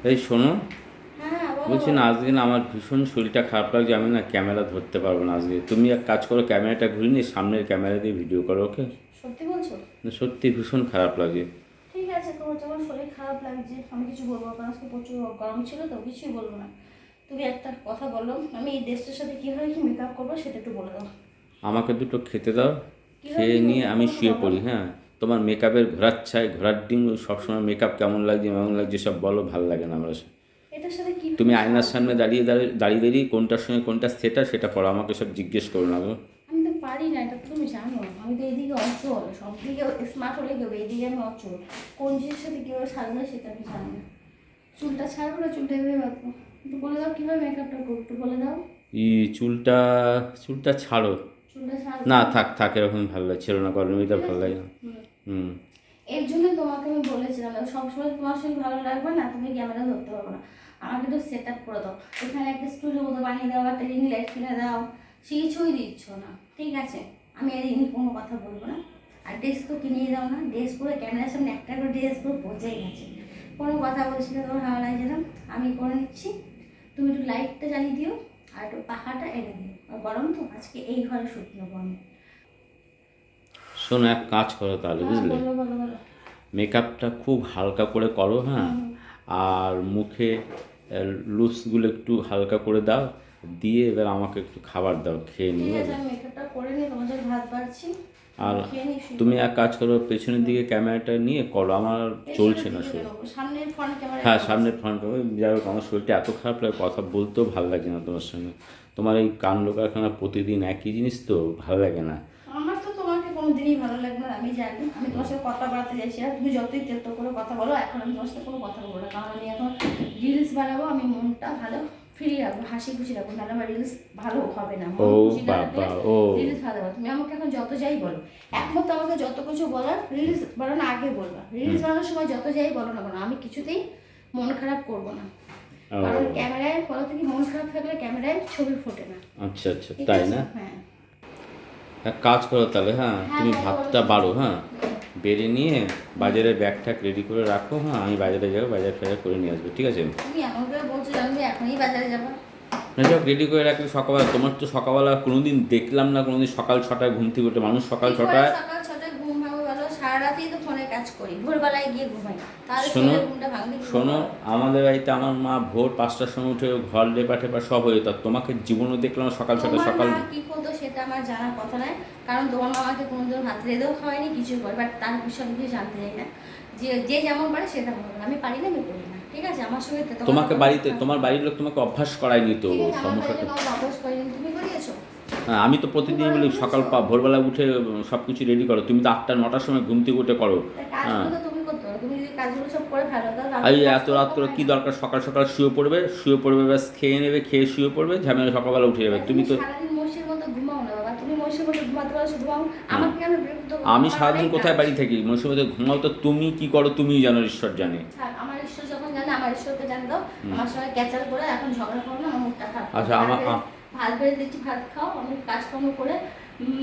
এই শোনো, হ্যাঁ বলো বলছি না বলো। আজকে না আমার ভীষণ শরীরটা খারাপ লাগছে, আমি না ক্যামেরা ধরতে পারবো না আজকে। তুমি এক কাজ করো, ক্যামেরাটা ঘুরিয়ে নিয়ে সামনের ক্যামেরা দিয়ে ভিডিও করো, ওকে? সত্যি বলছো? না, সত্যি ভীষণ খারাপ লাগে। ঠিক আছে, তোমার যখন শরীর খারাপ লাগছে আমি কিছু বলবো না, কারণ আজকে প্রচুর গরম ছিল তো কিছুই বলবো না। তুমি একটা কথা বলো, আমি এই ড্রেসটার সাথে কীভাবে কি মেকআপ করবো সেটা একটু বলে দাও। আমাকে দুটো খেতে দাও, কীভাবে খেয়ে কি নিয়ে মেকআপ আমি করবো শুয়ে বলো। পড়ি। হ্যাঁ, তোমার মেকআপের ঘোরার ছাই ঘোরার ডিম সবসময় মেকআপ কেমন লাগছে সব বলো, ভালো লাগে না আমার। এটার সাথে কীভাবে তুমি আয়নার সামনে সাজবো? দাঁড়িয়ে দাঁড়িয়ে দাঁড়িয়ে দাঁড়িয়ে কোনটার সঙ্গে কোনটা সেটা সেটা পড়ো, আমাকে সব জিজ্ঞেস করো না গো। আমি তো পারি না, এটা তো তুমি জানো। আমি তো এদিকে অচল, সব দিকে স্মার্ট হলে কেউ, এইদিকে আমি অচল। কোন জিনিসের সাথে কীভাবে সাজবো সেটা আমি জানি না। চুলটা ছাড়বো না, চুলটা এভাবে বাঁধবো? একটু বলে দাও কীভাবে মেকআপটা করবো, একটু বলে দাও। ই চুলটা চুলটা ছাড়ো। চুলটা না, ছাড়বো। থাক থাক, এরকম ভালো লাগছিল না, গরমের ঠিক ভালো আছে। লাগে না। হুম। হুম। এর জন্য তোমাকে আমি বলেছিলাম, সবসময় তোমার শরীর ভালো লাগবে না, তুমি ক্যামেরা ধরতে পারবে না। আমাকে একটু সেট আপ করে দাও, এখানে একটা স্টুডিও মতো বানিয়ে দাও, একটা রিং লাইট কিনে দাও। সে কিছুই দিচ্ছ না, ঠিক আছে? আমি আর এমনি কোনো কথা বলবো না। আর ড্রেস তো কিনিয়ে দাও না, ড্রেস পুরো ক্যামেরার সামনে একটা করে ড্রেস পুরো বোঝাই গেছে। কোনো কথা বলছি না, তোমার ভালো লাগছে না, আমি করে নিচ্ছি। তুমি একটু লাইটটা জ্বালিয়ে দিও, আর একটু পাখাটা এনে দিও। আর গরম তো আজকে এই ঘরে শুতে নেবো আমি। শোনো, এক কাজ করো তাহলে, হ্যাঁ বুঝলে? বলো বলো বলো। মেকআপটা খুব হালকা করে করো, হ্যাঁ। হুম। আর মুখে লুজগুলো একটু হালকা করে দাও, দিয়ে এবার আমাকে একটু খাবার দাও, খেয়ে ঠিক নিয়ে আছে, এবার। আমি মেকআপটা করে নিয়ে তোমাদের ভাত বাড়ছি। আর খেয়ে নিই, শুয়ে তুমি পড়ো। এক কাজ করো, পেছনের দিকে ক্যামেরাটা নিয়ে করো, আমার পেছনের চলছে না দিকে শরীর। কেন? সামনের ফ্রন্ট ক্যামেরা হ্যাঁ, কেমন আছে? সামনের ফ্রন্ট। যাই হোক, আমার শরীরটা এত খারাপ লাগে, কথা বলতেও ভালো লাগে না তোমার সঙ্গে। তোমার এই কাণ্ড কারখানা প্রতিদিন একই জিনিস তো, ভালো লাগে না। আমার তো তোমাকে কোনোদিনই ভালো লাগবে না, আমি জানি। আমি তোমার সাথে কথা বাড়াতে চাইছি আর তুমি যতই তেতো করে কথা বলো, এখন আমি তোমার সাথে কোনো কথা বলবো না, কারণ আমি এখন রিলস বানাবো। আমি মনটা ভালো ফ্রি রাখবো, হাসি খুশি রাখবো, নাহলে আমার রিলস ভালো হবে না। ও মন খুশি না রাখলে বাবা, ও। রিলস ভালো হবে। তুমি আমাকে এখন যত যাই বলো, একমত আমাকে যত কিছু বলার, রিলস বানানো আগে বলবা। রিলস বানানোর সময় যত যাই বলো না কেন, আমি কিছুতেই মন খারাপ করবো না। ও কারণ ক্যামেরায় বলো থেকে মন খারাপ থাকলে ক্যামেরায় ছবি ফোটে না। আচ্ছা আচ্ছা, ঠিক তাই আছে? না? হ্যাঁ এক কাজ করো তাহলে, হ্যাঁ, হ্যাঁ তুমি বলো বলো। ভাতটা বাড়ো, হ্যাঁ। বেড়ে নিয়ে বাজারে ব্যাগ ট্যাগ রেডি করে রাখো, হ্যাঁ, আমি বাজারে যাবো, বাজার ফেজার করে নিয়ে আসবো, ঠিক আছে? তুমি এমন করে বলছো যে আমি এখনই বাজারে যাবো? না, সব রেডি করে রাখলে সকালবেলা, তোমার তো সকালবেলা কোনোদিন দেখলাম না, কোনোদিন সকাল 6টায় ঘুম থেকে উঠে, মানুষ সকাল কি করে 6টায়। সকাল 6টায় ঘুম ভাঙবে বলো? সারা রাতেই তো ফোনে কাজ করি, ভোরবেলায় গিয়ে ঘুমাই, তাহলে শোনো, শরীরের ঘুমটা ভাঙবে কি করে শোনো, বলো? আমাদের বাড়িতে আমার মা ভোর 5টার সময় উঠে ঘর লেপা টেপা সব হয়ে যেত, আর তোমাকে জীবনে দেখলাম সকাল 6টায় তোমার সকাল। মা কি করতো সেটা আমার জানার কথা নয়, কারণ তোমার মা আমাকে কোনোদিন ভাত রেঁধেও খাওয়ায়নি, কিছু করে। বাট তার বিষয়ে আমি কিছু জানতে চাই না। যে যে যেমন পারে সে তেমন করে, আমি পারি না, আমি করি না, ঠিক আছে? আমার সঙ্গে তো তোমার তোমাকে বাড়িতে, তোমার বাড়ির লোক তোমাকে অভ্যাস করায়নি তো, ঠিক আছে, আমার বাড়িতে সমস্যাটা। কাউ বাবস করিনি, তুমি করিয়েছো? হ্যাঁ, আমি তো তুমি প্রতিদিন করে বলি সকাল দিয়েছো? ভোরবেলা উঠে সব কিছু রেডি করো, তুমি তো 8টা 9টার সময় ঘুম থেকে উঠে করো। তা হ্যাঁ, কাজগুলো তো তুমি করতে পারো, তুমি যদি কাজগুলো সব করে ফেলো তাহলে আর রাতের এই কাজ এত করতে রাত করে হয় কী না। দরকার? সকাল সকাল শুয়ে পড়বে, ব্যাস খেয়ে নেবে, খেয়ে শুয়ে পড়বে, ঝামেলা সকালবেলা উঠে যাবে, তা তুমি তুমি তো। সারাদিন মসির মতো ঘুমাও না বাবা, তুমি মসির মতো ঘুমাতে পারো, শুধু ঘুমাও। হুম। আমাকে কেন বিরক্ত করো? আমি আমার সারাদিন অনেক কোথায় কাজ। বাড়ি থাকি, মনে সময় ঘুমাও তো, তুমি কি করো তুমিই জানো, ঈশ্বর জানে। থাক, আমার ঈশ্বর যখন জানে, আমার ঈশ্বরকে জান দাও। হুম। আমার সঙ্গে ক্যাচাল করে এখন ঝগড়া করো না, আমার মুখটা খারাপ করো। আচ্ছা, ভাত বেড়ে দিচ্ছি, ভাত খাও, আমি কাজকর্ম করে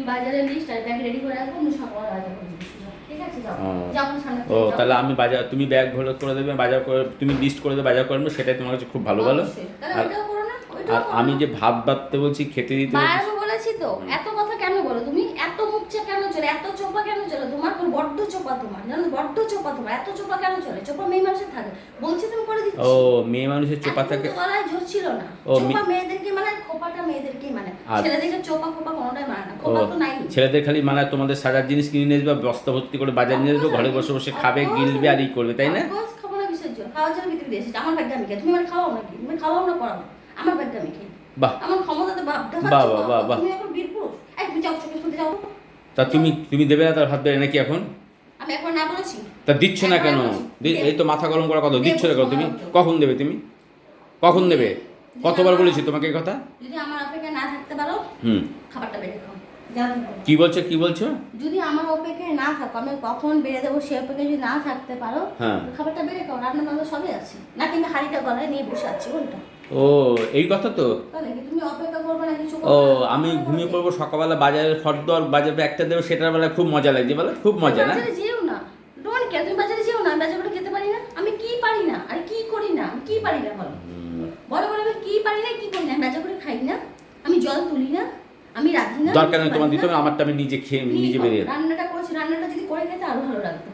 বাজারের লিস্ট আর ব্যাগ রেডি করে রাখবো, আমি সকালে বাজার করে দিচ্ছি, যাও। ঠিক আছে? যাও, ও যখন সামনে ও, থেকে যাও। তাহলে আমি বাজার, তুমি ব্যাগ ভরে করে দেবে, বাজার করে তুমি লিস্ট করে দেবে, বাজার করে নেবে, সেটাই তোমার কাছে খুব ভালো ভালো। অবশ্যই, তাহলে আর ওইটাও করো না, ওইটাও আর করো আমি না। যে ভাত বাড়তে বলছি, খেতে দিতে বলছি। বারবার বলেছি তো, এত কথা কেন বলো তুমি? এত মুখচা কেন চলে? এত চোপা কেন চলে তোমার? বড্ড চোপা তোমার, জানো? বড্ড চোপা তোমার। এত চোপা কেন চলে? চোপা মেয়ে মানুষের থাকে, বলছি তুমি করে ও, দিচ্ছি। মেয়ে মানুষের চোপা এতক্ষণ থাকে। তো গলায় জোর ছিল না। ও, চোপা মেয়েদেরকে মানে, খোপাটা মেয়েদেরকেই মানে। আর ছেলেদেরকে চোপা খোপা কোনোটাই মানে না, ও, খোপা তো নাই। ছেলেদের খালি মানে তোমাদের সাজার জিনিস কিনে নিয়ে আসবে, বস্তা ভর্তি করে বাজার নিয়ে আসবে, ঘরে বসে বসে খাবে, গিলবে আর ই করবে, তাই না? অফকোর্স খাবো না কিসের জন্য? খাওয়ার জন্য পৃথিবীতে এসেছি, আমার ভাগ্যে আমি খেয়ে। তুমি মানে খাওয়াও নাকি? তুমি খাওয়াও না পড়াও? আমার ভাগ্যে আমি খেয়ে। বাহ, আমার ক্ষমতাতে বাপ দেখাচ্ছ বাহ, তো? বাহ, বাহ, বাহ। তুমি এখন বীর পুরুষ। এই তুমি যাও, চোখের সামনে যাও। তা তুমি তুমি দেবে না তার ভাত বেড়ে নাকি এখন? আমি একবার না বলেছি? তা দিচ্ছ না কেন? এই তো মাথা গরম করা কথা, দিচ্ছ না কেন তুমি? কখন দেবে তুমি? কখন দেবে? কতবার বলেছি তোমাকে এই কথা? যদি আমার অপেক্ষায় না থাকতে পারো, হুম। খাবারটা বেড়ে খাও। যাও তুমি। কি বলছো, কি বলছো? যদি আমার অপেক্ষায় না থাকো, আমি কখন বেড়ে দেবো সে অপেক্ষায় যদি না থাকতে পারো, হ্যাঁ। খাবারটা বেড়ে খাও। রান্না বান্না সবই আছে, না কিন্তু হাঁড়িটা গলায় নিয়ে বসে আছি কোনটা? ও, এই কথা তো। তাহলে কি তুমি অপেক্ষা করবে না কিছু ও, করবে না? আমি ঘুমিয়ে পড়বো, সকালবেলা বাজারের ফর্দ আর বাজারে একটা দেবে, সেটার বেলায় খুব মজা লাগছে, বলে খুব মজা না? বাজারে যেও না, ডোন্ট কেয়ার। তুমি বাজারে যেও না, আমি বাজারে করে খেতে পারি না? আমি কি পারি না আর কি করি না, আমি কি পারি না বলো? বলো বলো, আমি কি পারি না, কি করি না? আমি বেচা করে খাই না, আমি জল তুলি না, আমি রাখি না। দরকার নেই তোমার দিতে হবে, আমারটা আমি নিজে খেয়ে নিজে বেরিয়ে। রান্নাটা করছি, রান্নাটা যদি করে খেতে আরো ভালো লাগতো।